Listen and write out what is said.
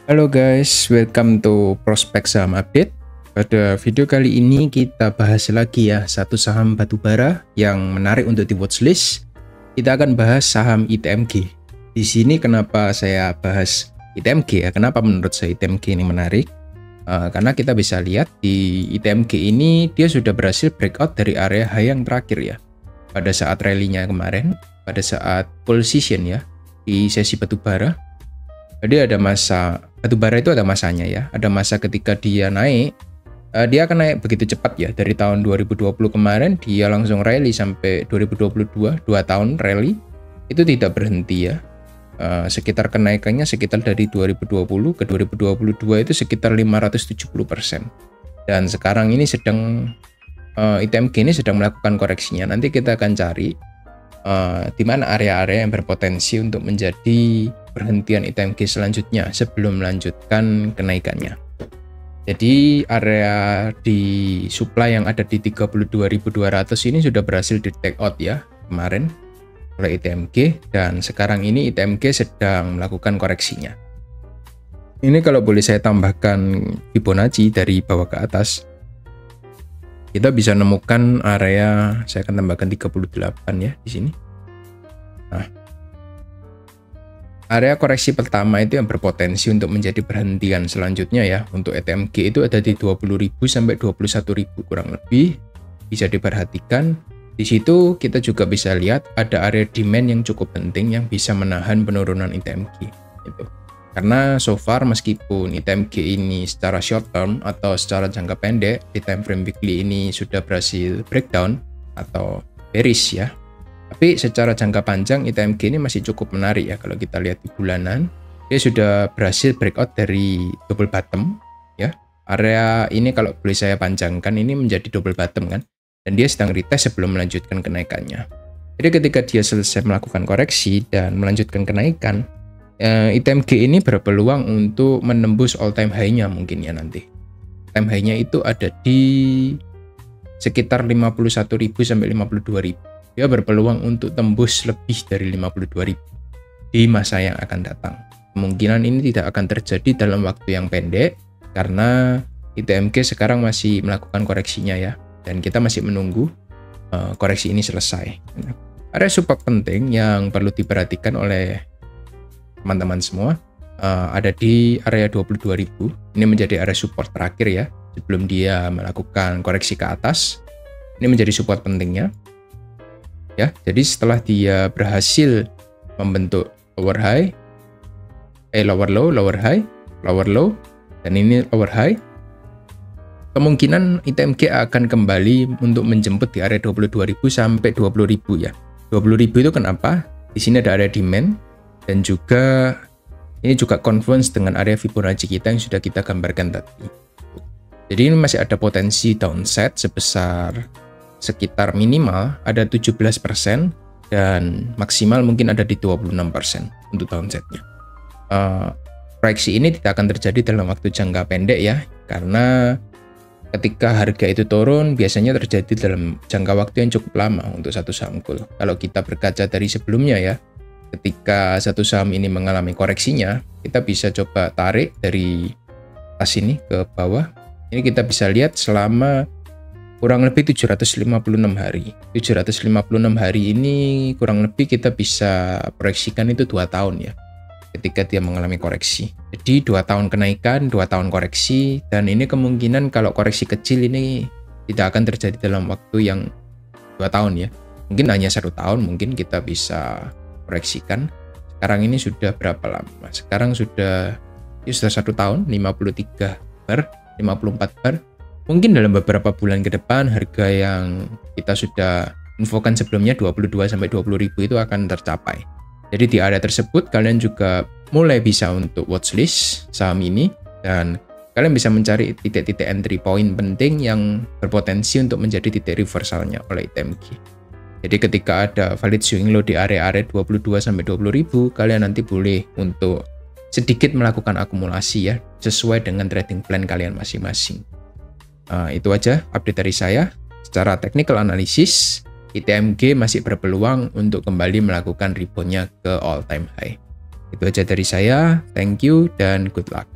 Halo guys, welcome to Prospek Saham Update. Pada video kali ini kita bahas lagi ya satu saham batubara yang menarik untuk di watchlist. Kita akan bahas saham ITMG. Di sini kenapa saya bahas ITMG ya? Kenapa menurut saya ITMG ini menarik? Karena kita bisa lihat di ITMG ini dia sudah berhasil breakout dari area high yang terakhir ya. Pada saat rally-nya kemarin, pada saat pull session ya di sesi batubara. Jadi ada masa batubara itu ada masanya ya. Ada masa ketika dia naik, dia akan naik begitu cepat ya. Dari tahun 2020 kemarin dia langsung rally sampai 2022, 2 tahun rally. Itu tidak berhenti ya. Sekitar kenaikannya sekitar dari 2020 ke 2022 itu sekitar 570%. Dan sekarang ini sedang ITMG ini sedang melakukan koreksinya. Nanti kita akan cari di mana area-area yang berpotensi untuk menjadi perhentian ITMG selanjutnya sebelum melanjutkan kenaikannya. Jadi area di supply yang ada di 32.200 ini sudah berhasil di take out ya kemarin oleh ITMG, dan sekarang ini ITMG sedang melakukan koreksinya. Ini kalau boleh saya tambahkan Fibonacci dari bawah ke atas, kita bisa menemukan area, saya akan tambahkan 38 ya di sini. Nah, area koreksi pertama itu yang berpotensi untuk menjadi perhentian selanjutnya ya untuk ITMG itu ada di 20.000 sampai 21.000 kurang lebih. Bisa diperhatikan di situ, kita juga bisa lihat ada area demand yang cukup penting yang bisa menahan penurunan ITMG gitu. Karena so far meskipun ITMG ini secara short term atau secara jangka pendek di time frame weekly ini sudah berhasil breakdown atau bearish ya, tapi secara jangka panjang ITMG ini masih cukup menarik ya. Kalau kita lihat di bulanan, dia sudah berhasil breakout dari double bottom ya. Area ini kalau boleh saya panjangkan ini menjadi double bottom kan, dan dia sedang retest sebelum melanjutkan kenaikannya. Jadi ketika dia selesai melakukan koreksi dan melanjutkan kenaikan, ITMG ini berpeluang untuk menembus all time high-nya mungkin ya nanti. Time high-nya itu ada di sekitar 51.000 sampai 52.000. Dia berpeluang untuk tembus lebih dari 52.000 di masa yang akan datang. Kemungkinan ini tidak akan terjadi dalam waktu yang pendek karena ITMG sekarang masih melakukan koreksinya ya, dan kita masih menunggu koreksi ini selesai. Area support penting yang perlu diperhatikan oleh teman-teman semua ada di area 22.000. Ini menjadi area support terakhir ya sebelum dia melakukan koreksi ke atas. Ini menjadi support pentingnya ya. Jadi setelah dia berhasil membentuk lower high, lower low, lower high, lower low, dan ini lower high, kemungkinan ITMG akan kembali untuk menjemput di area 22.000 sampai 20.000 ya. 20.000 itu kenapa? Di sini ada area demand, dan juga ini juga confluence dengan area Fibonacci kita yang sudah kita gambarkan tadi. Jadi ini masih ada potensi downside sebesar sekitar minimal ada 17% dan maksimal mungkin ada di 26% untuk downside-nya. Proyeksi ini tidak akan terjadi dalam waktu jangka pendek ya, karena ketika harga itu turun biasanya terjadi dalam jangka waktu yang cukup lama untuk satu saham cool. Kalau kita berkaca dari sebelumnya ya, ketika satu saham ini mengalami koreksinya, kita bisa coba tarik dari atas ini ke bawah. Ini kita bisa lihat selama kurang lebih 756 hari. 756 hari ini kurang lebih kita bisa proyeksikan itu 2 tahun ya, ketika dia mengalami koreksi. Jadi 2 tahun kenaikan, 2 tahun koreksi, dan ini kemungkinan kalau koreksi kecil ini tidak akan terjadi dalam waktu yang 2 tahun ya. Mungkin hanya 1 tahun mungkin kita bisa proyeksikan. Sekarang ini sudah berapa lama? Sekarang sudah 1 tahun, 53 bar, 54 bar. Mungkin dalam beberapa bulan ke depan harga yang kita sudah infokan sebelumnya 22 sampai 20.000 itu akan tercapai. Jadi di area tersebut kalian juga mulai bisa untuk watchlist saham ini, dan kalian bisa mencari titik-titik entry point penting yang berpotensi untuk menjadi titik reversalnya oleh ITMG. Jadi ketika ada valid swing low di area-area 22 sampai 20.000, kalian nanti boleh untuk sedikit melakukan akumulasi ya, sesuai dengan trading plan kalian masing-masing. Itu aja update dari saya. Secara technical analysis, ITMG masih berpeluang untuk kembali melakukan rebound-nya ke all time high. Itu aja dari saya. Thank you dan good luck.